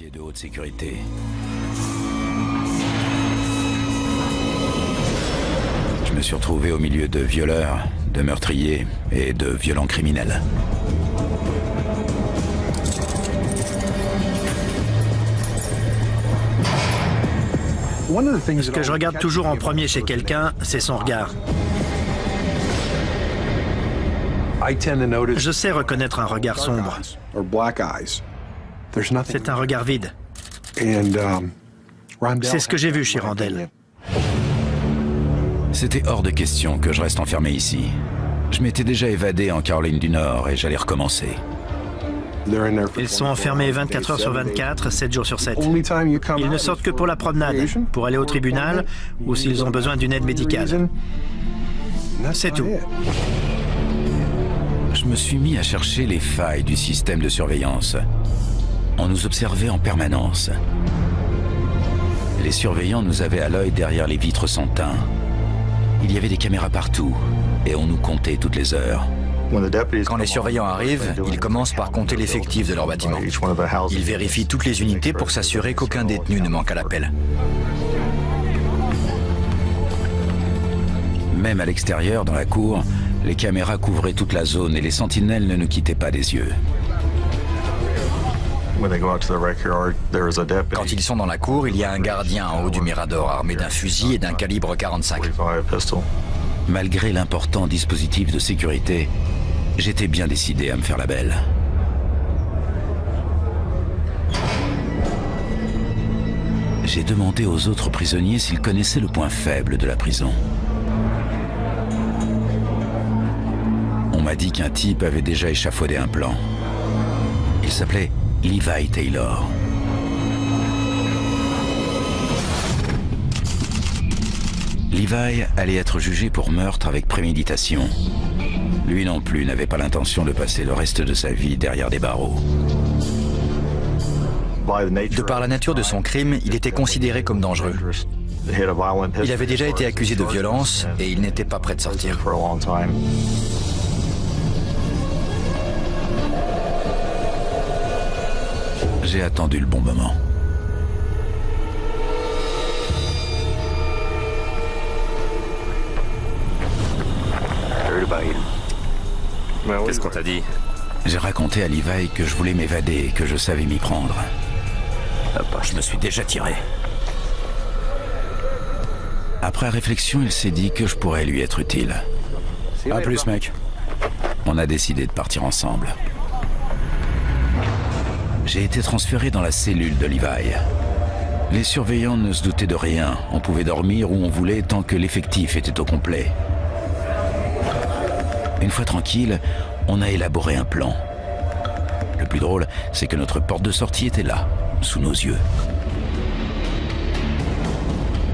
quartier de haute sécurité. Je me suis retrouvé au milieu de violeurs, de meurtriers et de violents criminels. Ce que je regarde toujours en premier chez quelqu'un, c'est son regard. Je sais reconnaître un regard sombre. C'est un regard vide. C'est ce que j'ai vu chez Randall. C'était hors de question que je reste enfermé ici. Je m'étais déjà évadé en Caroline du Nord et j'allais recommencer. Ils sont enfermés 24 heures sur 24, 7 jours sur 7. Ils ne sortent que pour la promenade, pour aller au tribunal ou s'ils ont besoin d'une aide médicale. C'est tout. Je me suis mis à chercher les failles du système de surveillance. On nous observait en permanence. Les surveillants nous avaient à l'œil derrière les vitres sans teint. Il y avait des caméras partout et on nous comptait toutes les heures. Quand les surveillants arrivent, ils commencent par compter l'effectif de leur bâtiment. Ils vérifient toutes les unités pour s'assurer qu'aucun détenu ne manque à l'appel. Même à l'extérieur, dans la cour, les caméras couvraient toute la zone et les sentinelles ne nous quittaient pas des yeux. Quand ils sont dans la cour, il y a un gardien en haut du mirador armé d'un fusil et d'un calibre 45. Malgré l'important dispositif de sécurité, j'étais bien décidé à me faire la belle. J'ai demandé aux autres prisonniers s'ils connaissaient le point faible de la prison. On m'a dit qu'un type avait déjà échafaudé un plan. Il s'appelait Levi Taylor. Levi allait être jugé pour meurtre avec préméditation. Lui non plus n'avait pas l'intention de passer le reste de sa vie derrière des barreaux. De par la nature de son crime, il était considéré comme dangereux. Il avait déjà été accusé de violence et il n'était pas prêt de sortir. J'ai attendu le bon moment. Qu'est-ce qu'on t'a dit? J'ai raconté à Levi que je voulais m'évader et que je savais m'y prendre. Je me suis déjà tiré. Après réflexion, il s'est dit que je pourrais lui être utile. À plus, mec. On a décidé de partir ensemble. J'ai été transféré dans la cellule de Levi. Les surveillants ne se doutaient de rien. On pouvait dormir où on voulait tant que l'effectif était au complet. Une fois tranquille, on a élaboré un plan. Le plus drôle, c'est que notre porte de sortie était là, sous nos yeux.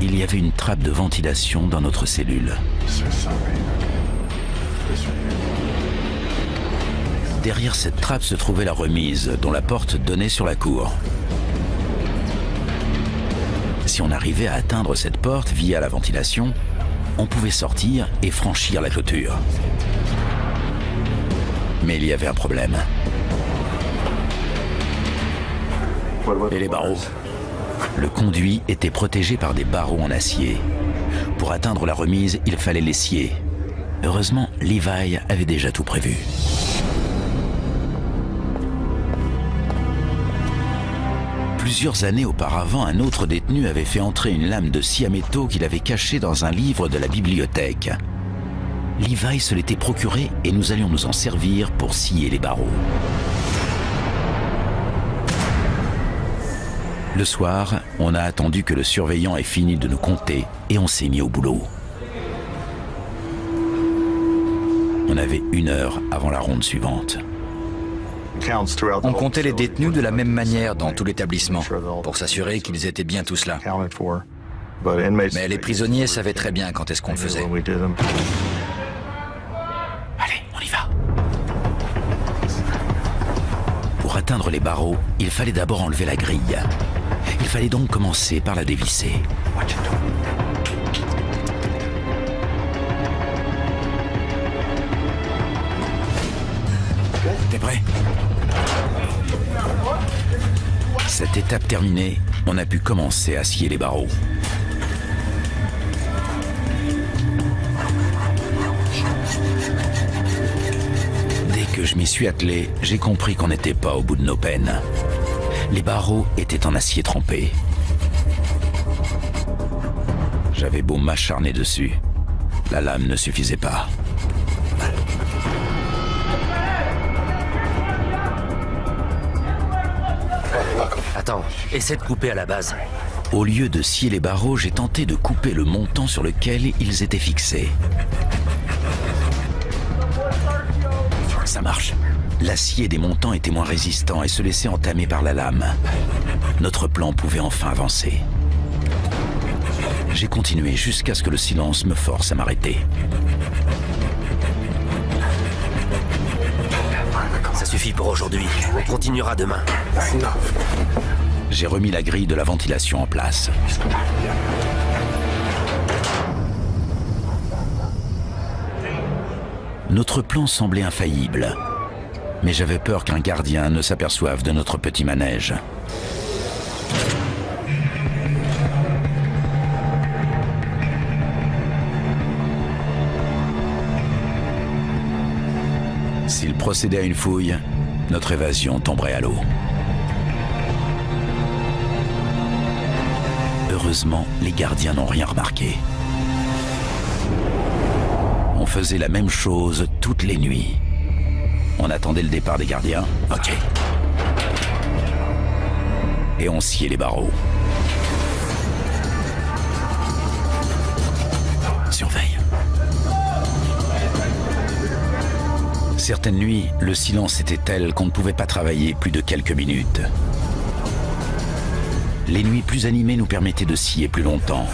Il y avait une trappe de ventilation dans notre cellule. Derrière cette trappe se trouvait la remise, dont la porte donnait sur la cour. Si on arrivait à atteindre cette porte via la ventilation, on pouvait sortir et franchir la clôture. Mais il y avait un problème. Et les barreaux? Le conduit était protégé par des barreaux en acier. Pour atteindre la remise, il fallait les scier. Heureusement, Levi avait déjà tout prévu. Plusieurs années auparavant, un autre détenu avait fait entrer une lame de scie à métaux qu'il avait cachée dans un livre de la bibliothèque. Levi se l'était procuré et nous allions nous en servir pour scier les barreaux. Le soir, on a attendu que le surveillant ait fini de nous compter et on s'est mis au boulot. On avait 1 heure avant la ronde suivante. On comptait les détenus de la même manière dans tout l'établissement, pour s'assurer qu'ils étaient bien tous là. Mais les prisonniers savaient très bien quand est-ce qu'on le faisait. Allez, on y va. Pour atteindre les barreaux, il fallait d'abord enlever la grille. Il fallait donc commencer par la dévisser. T'es prêt? Cette étape terminée, on a pu commencer à scier les barreaux. Dès que je m'y suis attelé, j'ai compris qu'on n'était pas au bout de nos peines. Les barreaux étaient en acier trempé. J'avais beau m'acharner dessus, la lame ne suffisait pas. Attends, essaie de couper à la base. Au lieu de scier les barreaux, j'ai tenté de couper le montant sur lequel ils étaient fixés. Ça marche. L'acier des montants était moins résistant et se laissait entamer par la lame. Notre plan pouvait enfin avancer. J'ai continué jusqu'à ce que le silence me force à m'arrêter. Ça suffit pour aujourd'hui. On continuera demain. J'ai remis la grille de la ventilation en place. Notre plan semblait infaillible, mais j'avais peur qu'un gardien ne s'aperçoive de notre petit manège. S'il procédait à une fouille, notre évasion tomberait à l'eau. Heureusement, les gardiens n'ont rien remarqué. On faisait la même chose toutes les nuits. On attendait le départ des gardiens. Ok. Et on sciait les barreaux. Surveille. Certaines nuits, le silence était tel qu'on ne pouvait pas travailler plus de quelques minutes. Les nuits plus animées nous permettaient de scier plus longtemps.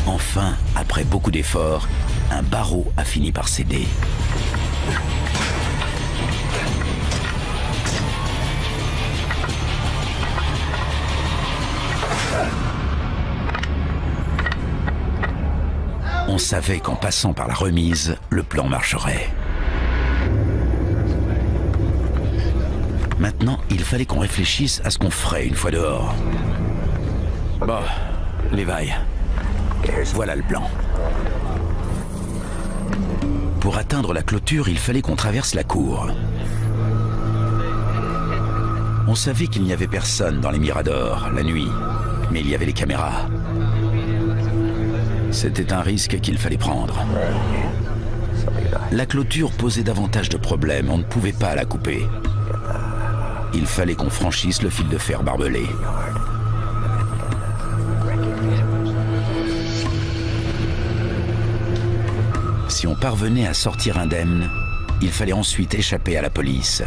Enfin, après beaucoup d'efforts, un barreau a fini par céder. On savait qu'en passant par la remise, le plan marcherait. Maintenant, il fallait qu'on réfléchisse à ce qu'on ferait une fois dehors. Bon, Levi, voilà le plan. Pour atteindre la clôture, il fallait qu'on traverse la cour. On savait qu'il n'y avait personne dans les miradors la nuit, mais il y avait les caméras. C'était un risque qu'il fallait prendre. La clôture posait davantage de problèmes, on ne pouvait pas la couper. Il fallait qu'on franchisse le fil de fer barbelé. Si on parvenait à sortir indemne, il fallait ensuite échapper à la police.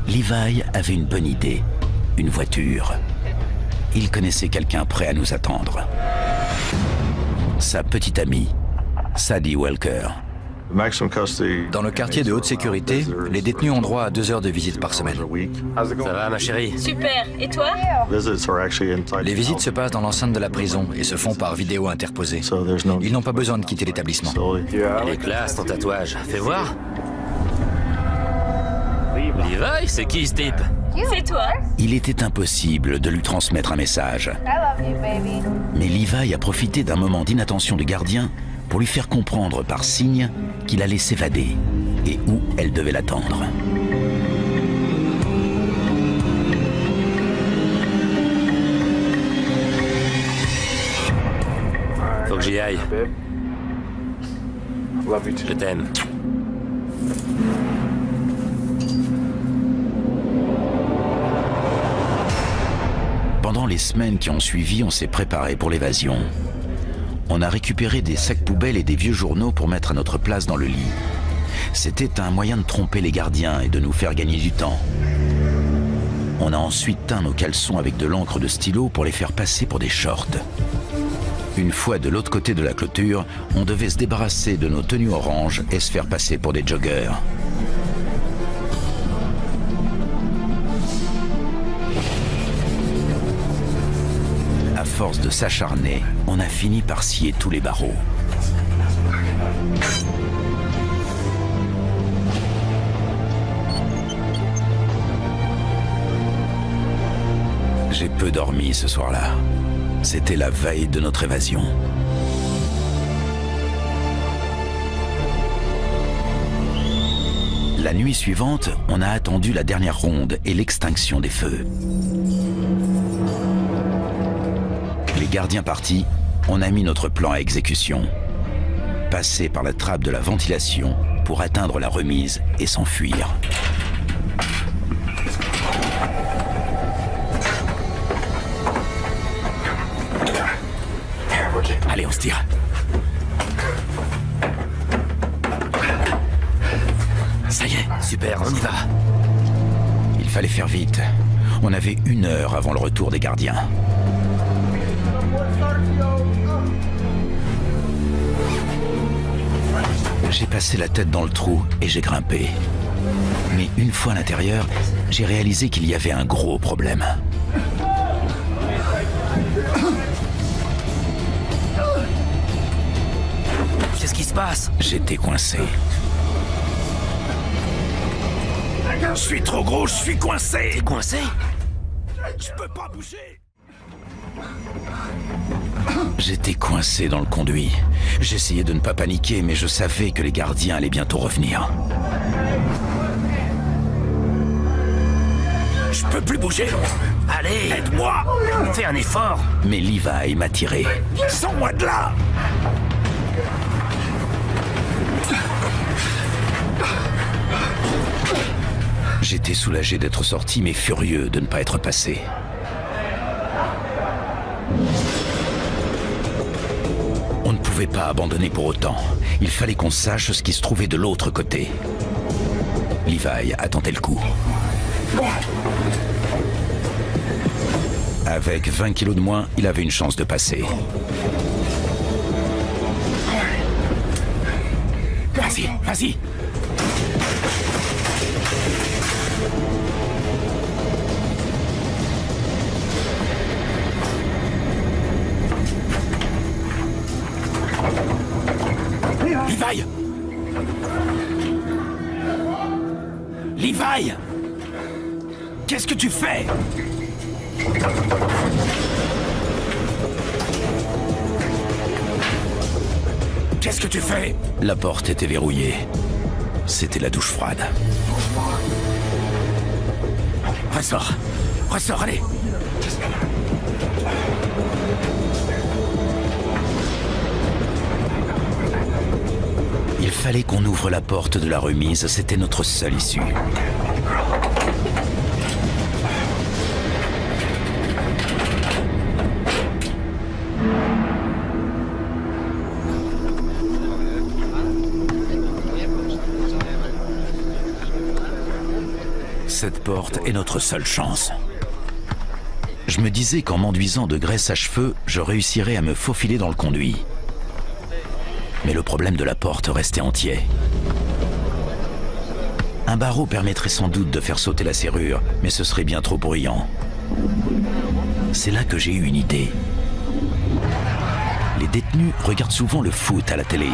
Levi avait une bonne idée, une voiture. Il connaissait quelqu'un prêt à nous attendre. Sa petite amie, Sadie Welker. Dans le quartier de haute sécurité, les détenus ont droit à 2 heures de visite par semaine. Ça va, ma chérie? Super. Et toi? Les visites se passent dans l'enceinte de la prison et se font par vidéo interposée. Ils n'ont pas besoin de quitter l'établissement. Elle est classe, ton tatouage. Fais voir. Levi, c'est qui ce type? C'est toi? Il était impossible de lui transmettre un message. Mais Levi a profité d'un moment d'inattention du gardien pour lui faire comprendre par signe qu'il allait s'évader et où elle devait l'attendre. Faut que j'y aille. Je t'aime. Pendant les semaines qui ont suivi, on s'est préparé pour l'évasion. On a récupéré des sacs poubelles et des vieux journaux pour mettre à notre place dans le lit. C'était un moyen de tromper les gardiens et de nous faire gagner du temps. On a ensuite teint nos caleçons avec de l'encre de stylo pour les faire passer pour des shorts. Une fois de l'autre côté de la clôture, on devait se débarrasser de nos tenues oranges et se faire passer pour des joggers. À force de s'acharner, on a fini par scier tous les barreaux. J'ai peu dormi ce soir-là. C'était la veille de notre évasion. La nuit suivante, on a attendu la dernière ronde et l'extinction des feux. Les gardiens partis, on a mis notre plan à exécution. Passer par la trappe de la ventilation pour atteindre la remise et s'enfuir. Allez, on se tire. Ça y est, super, on y va. Il fallait faire vite. On avait 1 heure avant le retour des gardiens. J'ai passé la tête dans le trou et j'ai grimpé. Mais une fois à l'intérieur, j'ai réalisé qu'il y avait un gros problème. Qu'est-ce qui se passe? J'étais coincé. Je suis trop gros, je suis coincé. T'es coincé? Je peux pas bouger. J'étais coincé dans le conduit. J'essayais de ne pas paniquer, mais je savais que les gardiens allaient bientôt revenir. Je peux plus bouger. Allez, Aide-moi. fais un effort. Mais Levi m'a tiré. Sors-moi de là. J'étais soulagé d'être sorti, mais furieux de ne pas être passé. On ne pouvait pas abandonner pour autant. Il fallait qu'on sache ce qui se trouvait de l'autre côté. Levi a tenté le coup. Avec 20 kilos de moins, il avait une chance de passer. Vas-y, vas-y. Levi! Levi! Qu'est-ce que tu fais? Qu'est-ce que tu fais? La porte était verrouillée. C'était la douche froide. Ressors! Ressors, allez! Il fallait qu'on ouvre la porte de la remise, c'était notre seule issue. Cette porte est notre seule chance. Je me disais qu'en m'enduisant de graisse à cheveux, je réussirais à me faufiler dans le conduit. Mais le problème de la porte restait entier. Un barreau permettrait sans doute de faire sauter la serrure, mais ce serait bien trop bruyant. C'est là que j'ai eu une idée. Les détenus regardent souvent le foot à la télé.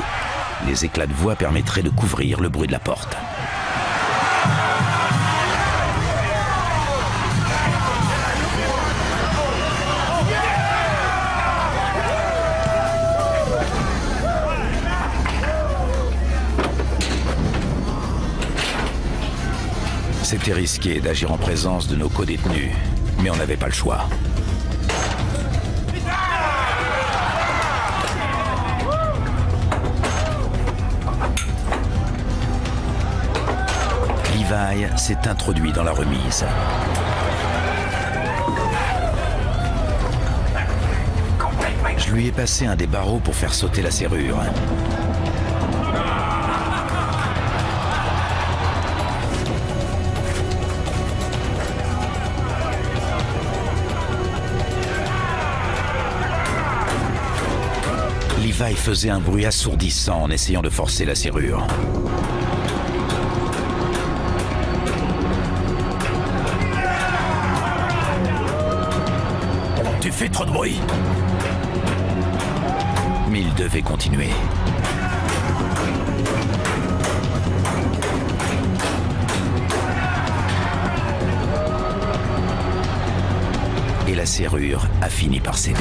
Les éclats de voix permettraient de couvrir le bruit de la porte. C'était risqué d'agir en présence de nos co-détenus, mais on n'avait pas le choix. Levi s'est introduit dans la remise. Je lui ai passé un des barreaux pour faire sauter la serrure. Levi faisait un bruit assourdissant en essayant de forcer la serrure. Tu fais trop de bruit. Mais il devait continuer. Et serrure a fini par céder.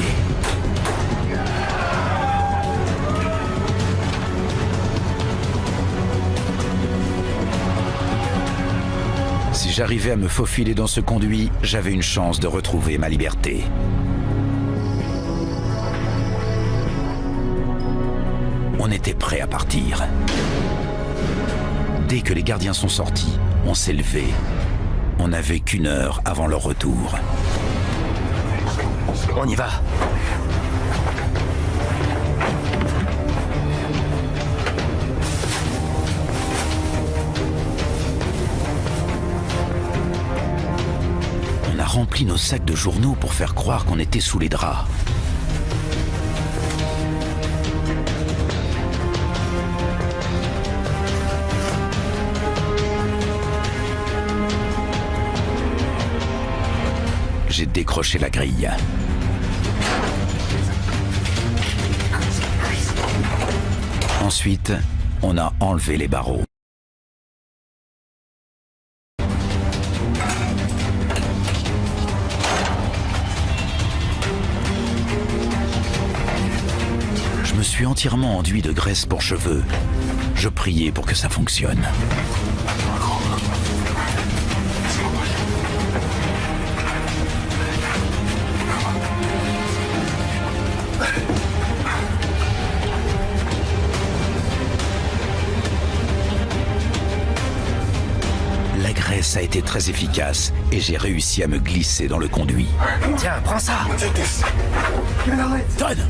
Si j'arrivais à me faufiler dans ce conduit, j'avais une chance de retrouver ma liberté. On était prêt à partir. Dès que les gardiens sont sortis, on s'est levé. On n'avait qu'1 heure avant leur retour. On y va. On a rempli nos sacs de journaux pour faire croire qu'on était sous les draps. J'ai décroché la grille. Ensuite, on a enlevé les barreaux. Je me suis entièrement enduit de graisse pour cheveux. Je priais pour que ça fonctionne. La graisse a été très efficace et j'ai réussi à me glisser dans le conduit. Tiens, prends ça. Donne!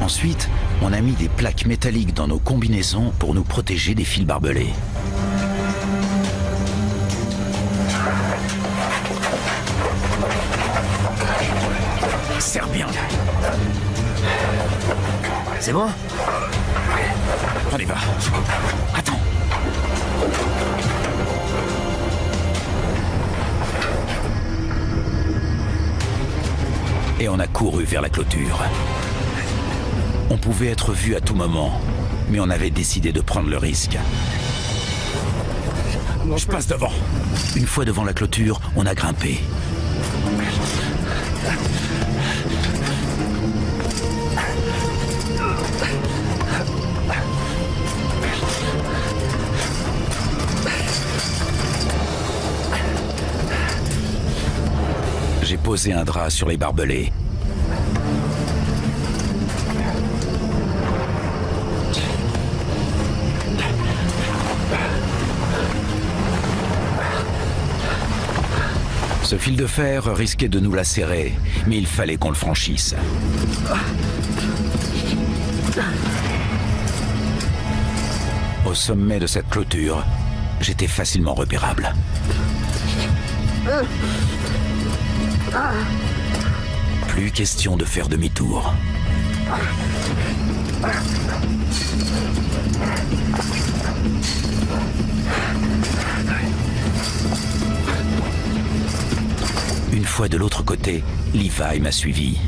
Ensuite, on a mis des plaques métalliques dans nos combinaisons pour nous protéger des fils barbelés. Serre bien. C'est bon? On y va. Attends. Et on a couru vers la clôture. On pouvait être vu à tout moment, mais on avait décidé de prendre le risque. Je passe devant. Une fois devant la clôture, on a grimpé. J'ai posé un drap sur les barbelés. Ce fil de fer risquait de nous lacérer, mais il fallait qu'on le franchisse. Au sommet de cette clôture, j'étais facilement repérable. Plus question de faire demi-tour. Une fois de l'autre côté, Levi m'a suivi.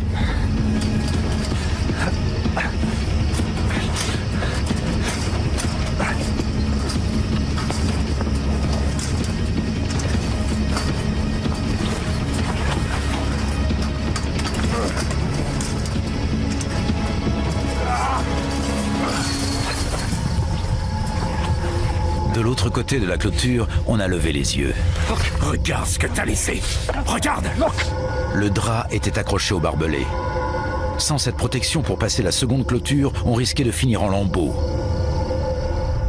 De l'autre côté de la clôture, on a levé les yeux. Regarde ce que t'as laissé. Regarde. Le drap était accroché au barbelé. Sans cette protection pour passer la seconde clôture, on risquait de finir en lambeaux.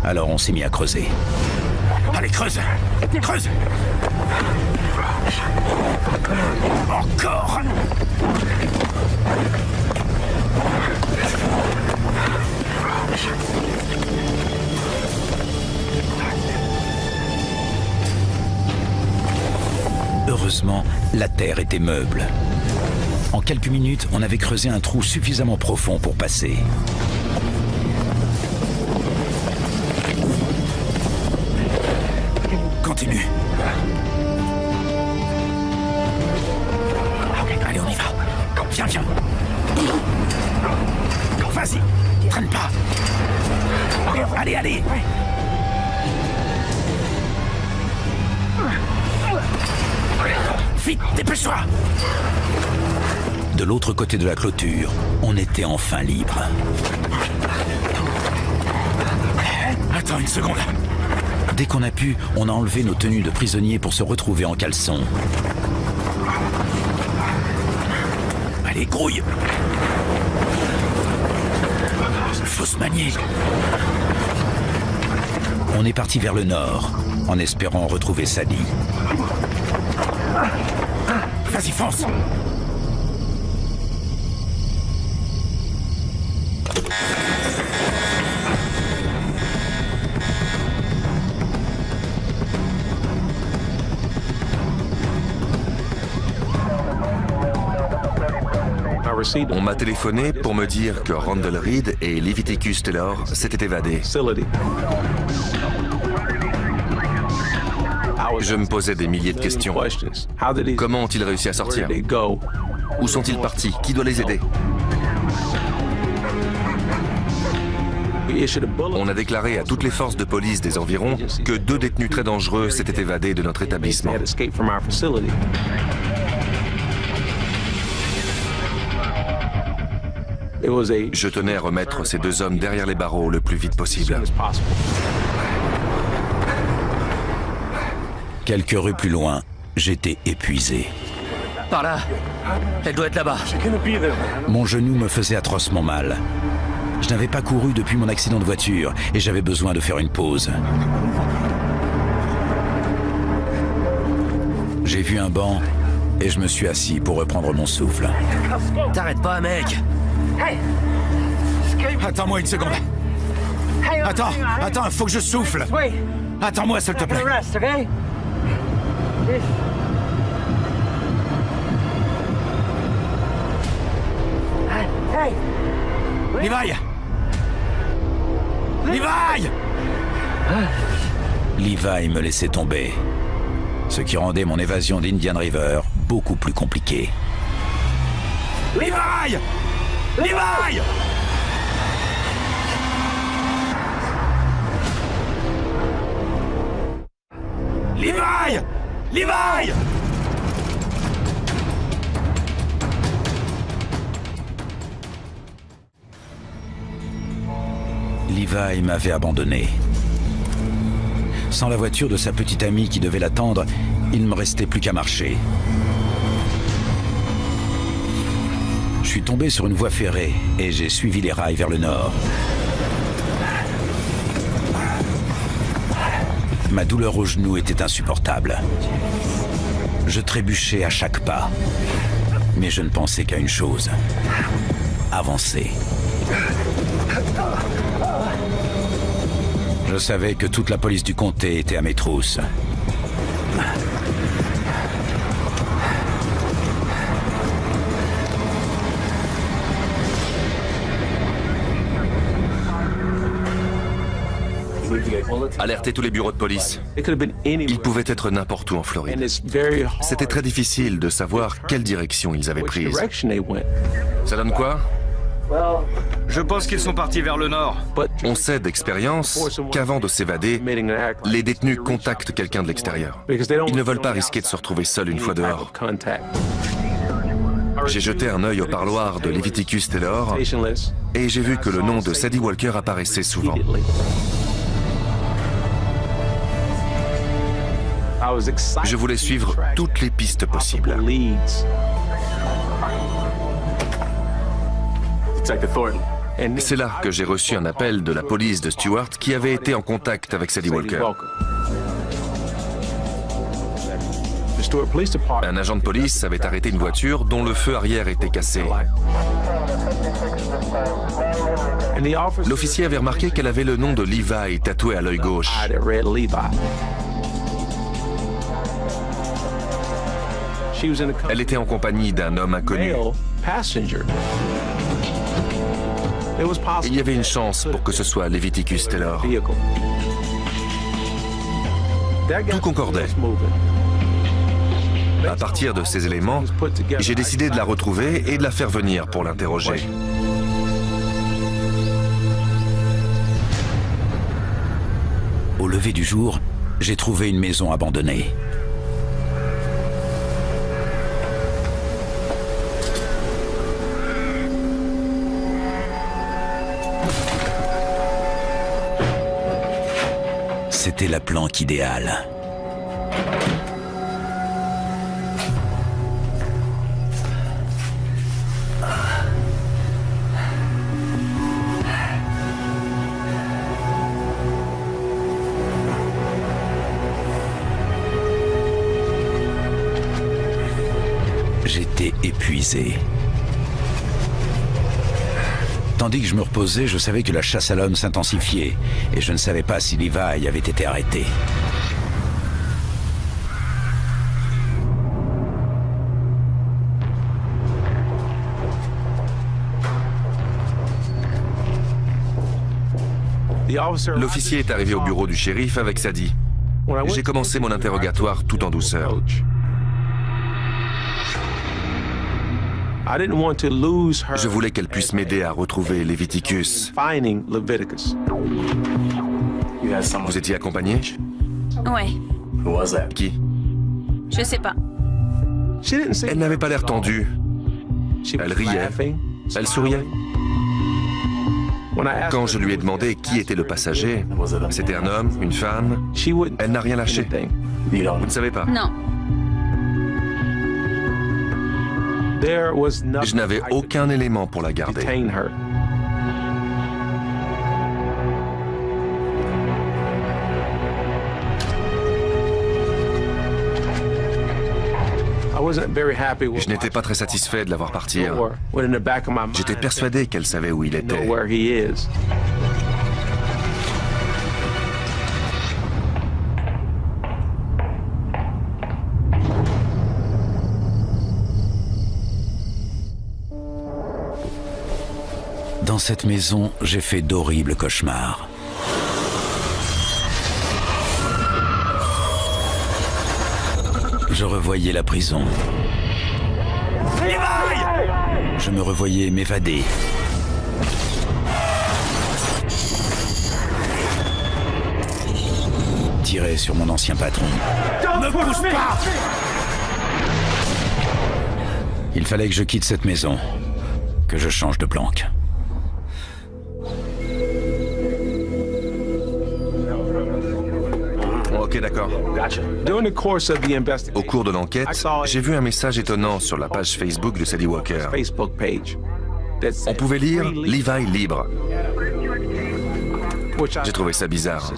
Alors on s'est mis à creuser. Allez, creuse. Creuse. Encore. Heureusement, la terre était meuble. En quelques minutes, on avait creusé un trou suffisamment profond pour passer. continue. Allez, on y va. Viens, viens. Vas-y, traîne pas. Allez, allez. Vite, dépêche-toi. De l'autre côté de la clôture, on était enfin libre. Attends une seconde. Dès qu'on a pu, on a enlevé nos tenues de prisonniers pour se retrouver en caleçon. Allez, grouille. Faut se manier. On est parti vers le nord, en espérant retrouver Sadie. Vas-y, fonce. On m'a téléphoné pour me dire que Randall Reed et Leviticus Taylor s'étaient évadés. Je me posais des milliers de questions. Comment ont-ils réussi à sortir? Où sont-ils partis? Qui doit les aider? On a déclaré à toutes les forces de police des environs que 2 détenus très dangereux s'étaient évadés de notre établissement. Je tenais à remettre ces 2 hommes derrière les barreaux le plus vite possible. Quelques rues plus loin, j'étais épuisé. Par là. Elle doit être là-bas. Mon genou me faisait atrocement mal. Je n'avais pas couru depuis mon accident de voiture et j'avais besoin de faire une pause. J'ai vu un banc et je me suis assis pour reprendre mon souffle. T'arrêtes pas, mec. Attends-moi une seconde. Attends, faut que je souffle. Attends-moi, s'il te plaît. Levi! Levi! Levi me laissait tomber, ce qui rendait mon évasion d'Indian River beaucoup plus compliquée. Levi! Levi! Levi! Levi! Levi m'avait abandonné. Sans la voiture de sa petite amie qui devait l'attendre, il ne me restait plus qu'à marcher. Je suis tombé sur une voie ferrée et j'ai suivi les rails vers le nord. Ma douleur au genou était insupportable. Je trébuchais à chaque pas. Mais je ne pensais qu'à une chose. Avancer. Je savais que toute la police du comté était à mes trousses. Alerter tous les bureaux de police. Ils pouvaient être n'importe où en Floride. C'était très difficile de savoir quelle direction ils avaient prise. Ça donne quoi? Je pense qu'ils sont partis vers le nord. On sait d'expérience qu'avant de s'évader, les détenus contactent quelqu'un de l'extérieur. Ils ne veulent pas risquer de se retrouver seuls une fois dehors. J'ai jeté un œil au parloir de Leviticus Taylor et j'ai vu que le nom de Sadie Walker apparaissait souvent. Je voulais suivre toutes les pistes possibles. C'est là que j'ai reçu un appel de la police de Stewart qui avait été en contact avec Sadie Walker. Un agent de police avait arrêté une voiture dont le feu arrière était cassé. L'officier avait remarqué qu'elle avait le nom de Levi tatoué à l'œil gauche. Elle était en compagnie d'un homme inconnu. Il y avait une chance pour que ce soit Leviticus Taylor. Tout concordait. À partir de ces éléments, j'ai décidé de la retrouver et de la faire venir pour l'interroger. Au lever du jour, j'ai trouvé une maison abandonnée. C'était la planque idéale. J'étais épuisé. Tandis que je me reposais, je savais que la chasse à l'homme s'intensifiait et je ne savais pas si Levi avait été arrêté. L'officier est arrivé au bureau du shérif avec Sadie. J'ai commencé mon interrogatoire tout en douceur. Je voulais qu'elle puisse m'aider à retrouver Leviticus. Vous étiez accompagné? Ouais, Qui? je sais pas. Elle n'avait pas l'air tendue. Elle riait. Elle souriait. Quand je lui ai demandé qui était le passager, c'était un homme, une femme, elle n'a rien lâché. Vous ne savez pas? Non. Je n'avais aucun élément pour la garder. Je n'étais pas très satisfait de la voir partir. J'étais persuadé qu'elle savait où il était. Dans cette maison, j'ai fait d'horribles cauchemars. Je revoyais la prison. Je me revoyais m'évader. Tirer sur mon ancien patron. Ne bouge pas! Il fallait que je quitte cette maison, que je change de planque. Ok, d'accord. Au cours de l'enquête, j'ai vu un message étonnant sur la page Facebook de Sadie Walker. On pouvait lire « Levi libre ». J'ai trouvé ça bizarre.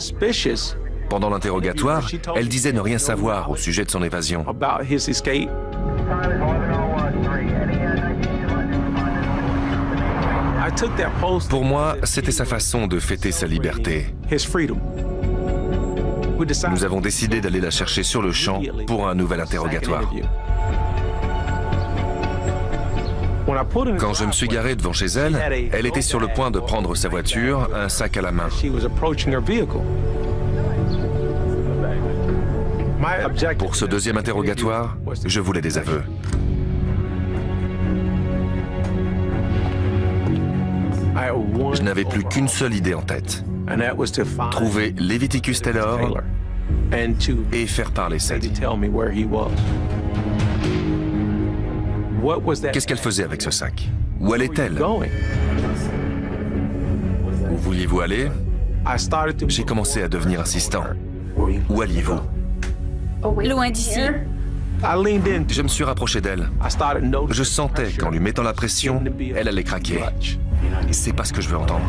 Pendant l'interrogatoire, elle disait ne rien savoir au sujet de son évasion. Pour moi, c'était sa façon de fêter sa liberté. Nous avons décidé d'aller la chercher sur le champ pour un nouvel interrogatoire. Quand je me suis garé devant chez elle, elle était sur le point de prendre sa voiture, un sac à la main. Pour ce deuxième interrogatoire, je voulais des aveux. Je n'avais plus qu'une seule idée en tête. Trouver Leviticus Taylor et faire parler Sadie. Qu'est-ce qu'elle faisait avec ce sac? Où allait-elle? Où vouliez-vous aller? J'ai commencé à devenir insistant. Où alliez-vous? Loin d'ici. Je me suis rapproché d'elle. Je sentais qu'en lui mettant la pression, elle allait craquer. C'est pas ce que je veux entendre.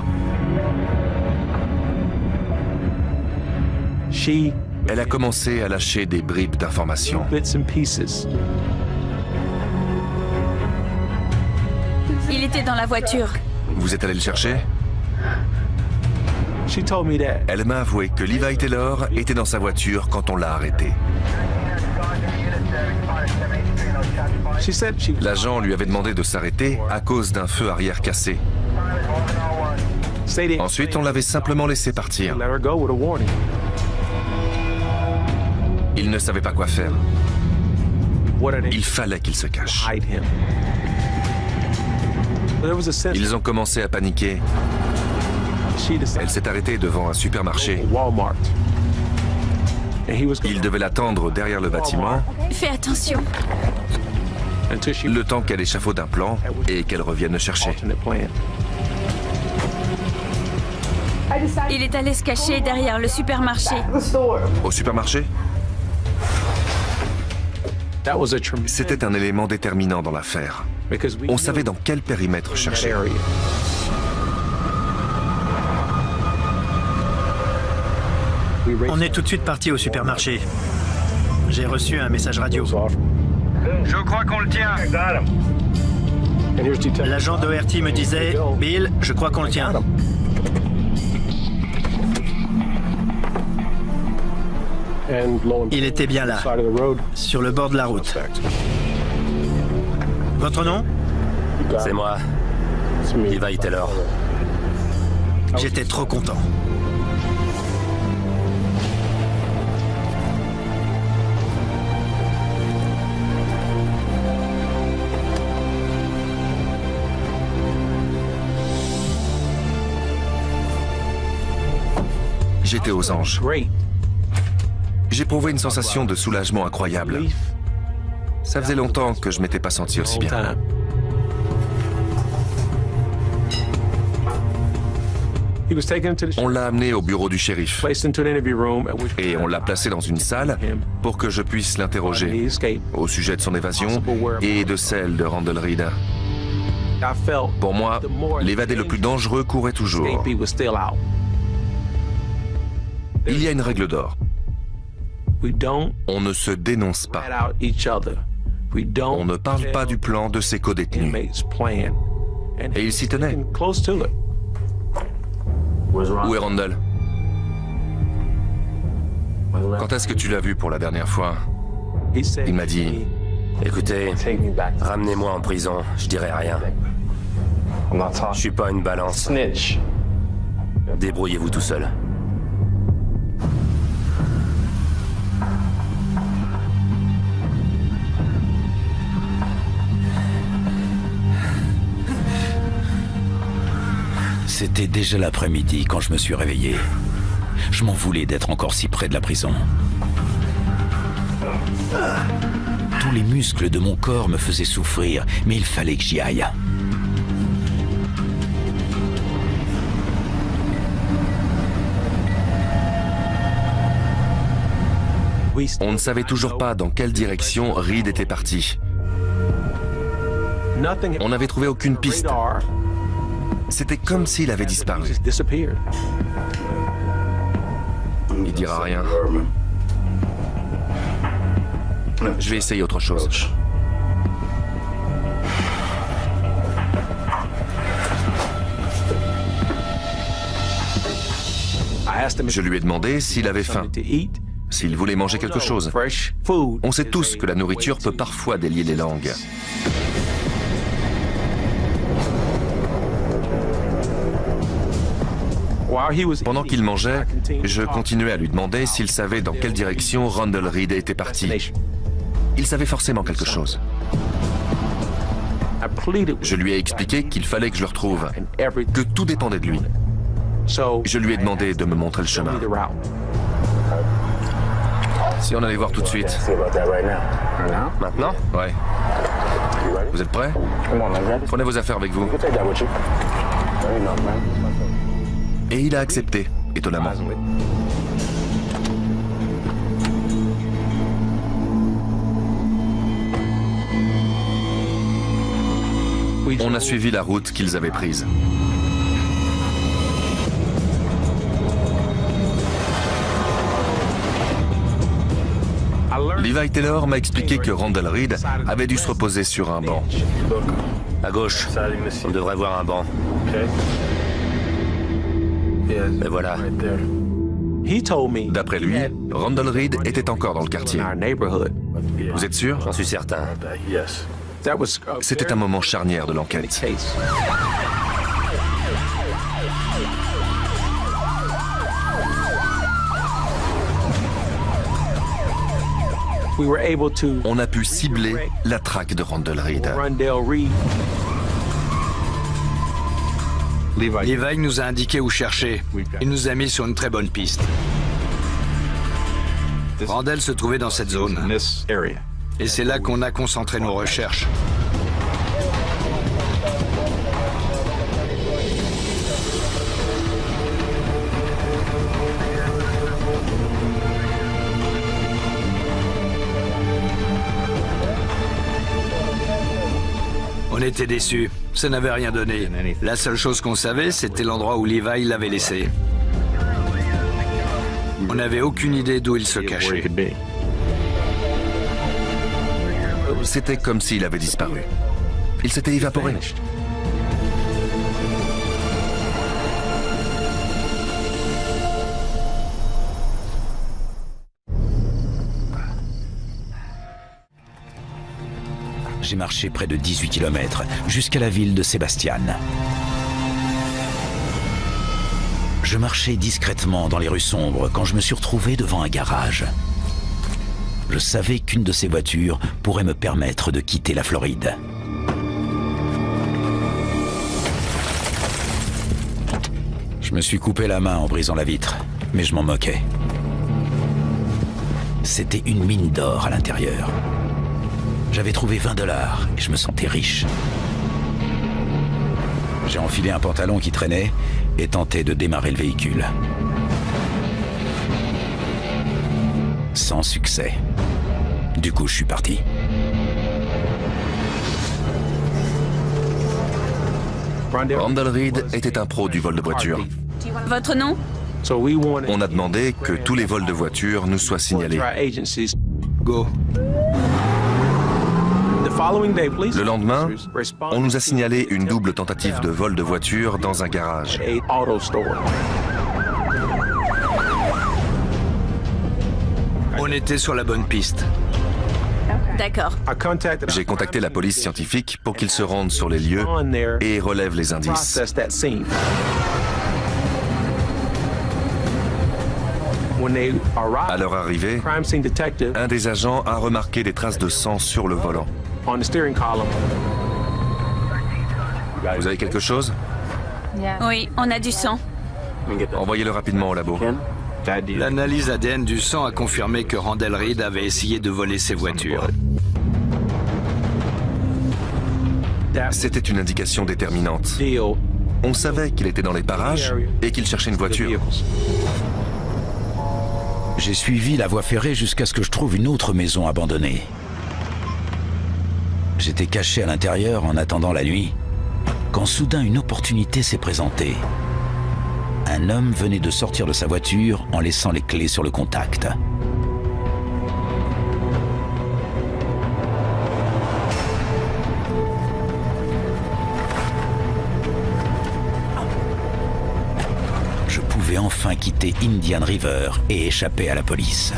Elle a commencé à lâcher des bribes d'informations. Il était dans la voiture. Vous êtes allé le chercher? Elle m'a avoué que Levi Taylor était dans sa voiture quand on l'a arrêté. L'agent lui avait demandé de s'arrêter à cause d'un feu arrière cassé. Ensuite, on l'avait simplement laissé partir. Il ne savait pas quoi faire. Il fallait qu'il se cache. Ils ont commencé à paniquer. Elle s'est arrêtée devant un supermarché. Il devait l'attendre derrière le bâtiment, Fais attention. le temps qu'elle échafaude un plan et qu'elle revienne le chercher. Il est allé se cacher derrière le supermarché. Au supermarché? C'était un élément déterminant dans l'affaire. On savait dans quel périmètre chercher. On est tout de suite parti au supermarché. J'ai reçu un message radio. Je crois qu'on le tient. L'agent d'ORT me disait « Bill, je crois qu'on le tient ». Il était bien là, sur le bord de la route. Votre nom? C'est moi, Levi Taylor. J'étais trop content. J'étais aux anges. J'éprouvais une sensation de soulagement incroyable. Ça faisait longtemps que je m'étais pas senti aussi bien. On l'a amené au bureau du shérif et on l'a placé dans une salle pour que je puisse l'interroger au sujet de son évasion et de celle de Randall Reed. Pour moi, l'évadé le plus dangereux courait toujours. Il y a une règle d'or. On ne se dénonce pas. On ne parle pas du plan de ses codétenus. Et il s'y tenait. Où est Randall? Quand est-ce que tu l'as vu pour la dernière fois? Il m'a dit... Écoutez, ramenez-moi en prison, je dirai rien. Je suis pas une balance. Débrouillez-vous tout seul. C'était déjà l'après-midi quand je me suis réveillé. Je m'en voulais d'être encore si près de la prison. Tous les muscles de mon corps me faisaient souffrir, mais il fallait que j'y aille. On ne savait toujours pas dans quelle direction Reed était parti. On n'avait trouvé aucune piste. C'était comme s'il avait disparu. Il dira rien. Je vais essayer autre chose. Je lui ai demandé s'il avait faim, s'il voulait manger quelque chose. On sait tous que la nourriture peut parfois délier les langues. Pendant qu'il mangeait, je continuais à lui demander s'il savait dans quelle direction Randall Reed était parti. Il savait forcément quelque chose. Je lui ai expliqué qu'il fallait que je le retrouve, que tout dépendait de lui. Je lui ai demandé de me montrer le chemin. Si on allait voir tout de suite. Maintenant? Ouais. Vous êtes prêts? Prenez vos affaires avec vous. Et il a accepté, étonnamment. On a suivi la route qu'ils avaient prise. Levi Taylor m'a expliqué que Randall Reed avait dû se reposer sur un banc. À gauche, on devrait voir un banc. Et voilà. D'après lui, Randall Reed était encore dans le quartier. Vous êtes sûr? J'en suis certain. C'était un moment charnière de l'enquête. On a pu cibler la traque de Randall Reed. Levi nous a indiqué où chercher. Il nous a mis sur une très bonne piste. Randall se trouvait dans cette zone. Et c'est là qu'on a concentré nos recherches. On était déçus. Ça n'avait rien donné. La seule chose qu'on savait, c'était l'endroit où Levi l'avait laissé. On n'avait aucune idée d'où il se cachait. C'était comme s'il avait disparu. Il s'était évaporé. J'ai marché près de 18 km jusqu'à la ville de Sebastian. Je marchais discrètement dans les rues sombres quand je me suis retrouvé devant un garage. Je savais qu'une de ces voitures pourrait me permettre de quitter la Floride. Je me suis coupé la main en brisant la vitre, mais je m'en moquais. C'était une mine d'or à l'intérieur. J'avais trouvé 20 $ et je me sentais riche. J'ai enfilé un pantalon qui traînait et tenté de démarrer le véhicule. Sans succès. Du coup, je suis parti. Randall Reed était un pro du vol de voiture. Votre nom? On a demandé que tous les vols de voitures nous soient signalés. Go. Le lendemain, on nous a signalé une double tentative de vol de voiture dans un garage. On était sur la bonne piste. D'accord. J'ai contacté la police scientifique pour qu'ils se rendent sur les lieux et relèvent les indices. À leur arrivée, un des agents a remarqué des traces de sang sur le volant. Vous avez quelque chose? Oui, on a du sang. Envoyez-le rapidement au labo. L'analyse ADN du sang a confirmé que Randall Reed avait essayé de voler ses voitures. C'était une indication déterminante. On savait qu'il était dans les parages et qu'il cherchait une voiture. J'ai suivi la voie ferrée jusqu'à ce que je trouve une autre maison abandonnée. J'étais caché à l'intérieur en attendant la nuit, quand soudain une opportunité s'est présentée. Un homme venait de sortir de sa voiture en laissant les clés sur le contact. Je pouvais enfin quitter Indian River et échapper à la police.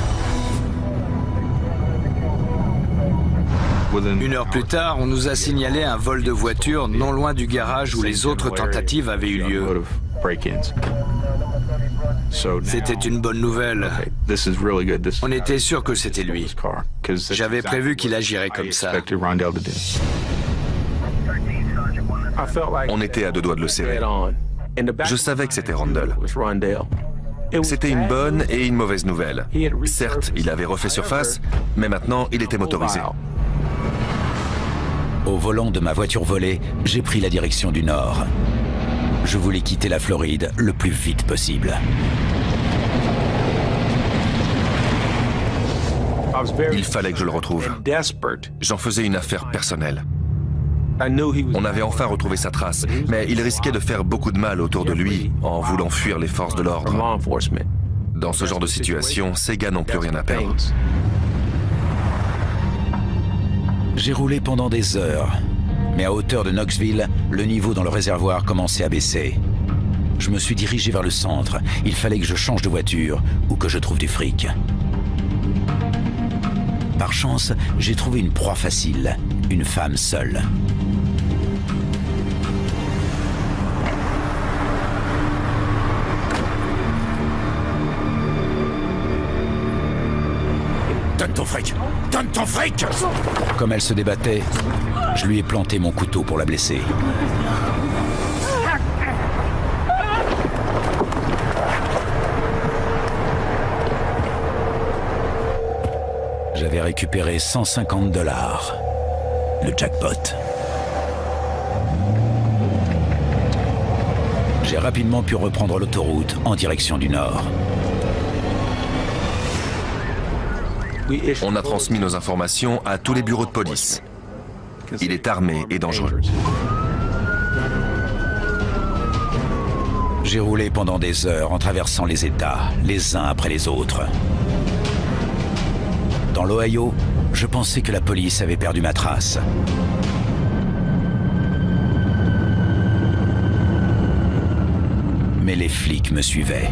Une heure plus tard, on nous a signalé un vol de voiture non loin du garage où les autres tentatives avaient eu lieu. C'était une bonne nouvelle. On était sûr que c'était lui. J'avais prévu qu'il agirait comme ça. On était à deux doigts de le serrer. Je savais que c'était Randall. C'était une bonne et une mauvaise nouvelle. Certes, il avait refait surface, mais maintenant, il était motorisé. Au volant de ma voiture volée, j'ai pris la direction du nord. Je voulais quitter la Floride le plus vite possible. Il fallait que je le retrouve. J'en faisais une affaire personnelle. On avait enfin retrouvé sa trace, mais il risquait de faire beaucoup de mal autour de lui en voulant fuir les forces de l'ordre. Dans ce genre de situation, ces gars n'ont plus rien à perdre. J'ai roulé pendant des heures, mais à hauteur de Knoxville, le niveau dans le réservoir commençait à baisser. Je me suis dirigé vers le centre. Il fallait que je change de voiture ou que je trouve du fric. Par chance, j'ai trouvé une proie facile, une femme seule. Donne ton fric! Donne ton fric! Comme elle se débattait, je lui ai planté mon couteau pour la blesser. J'avais récupéré 150 $. Le jackpot. J'ai rapidement pu reprendre l'autoroute en direction du nord. On a transmis nos informations à tous les bureaux de police. Il est armé et dangereux. J'ai roulé pendant des heures en traversant les États, les uns après les autres. Dans l'Ohio, je pensais que la police avait perdu ma trace. Mais les flics me suivaient.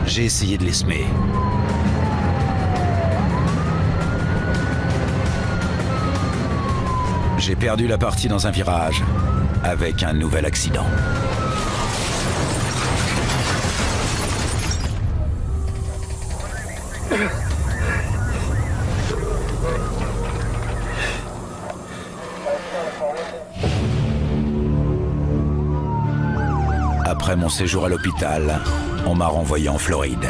J'ai essayé de les semer. J'ai perdu la partie dans un virage, avec un nouvel accident. Après mon séjour à l'hôpital, on m'a renvoyé en Floride.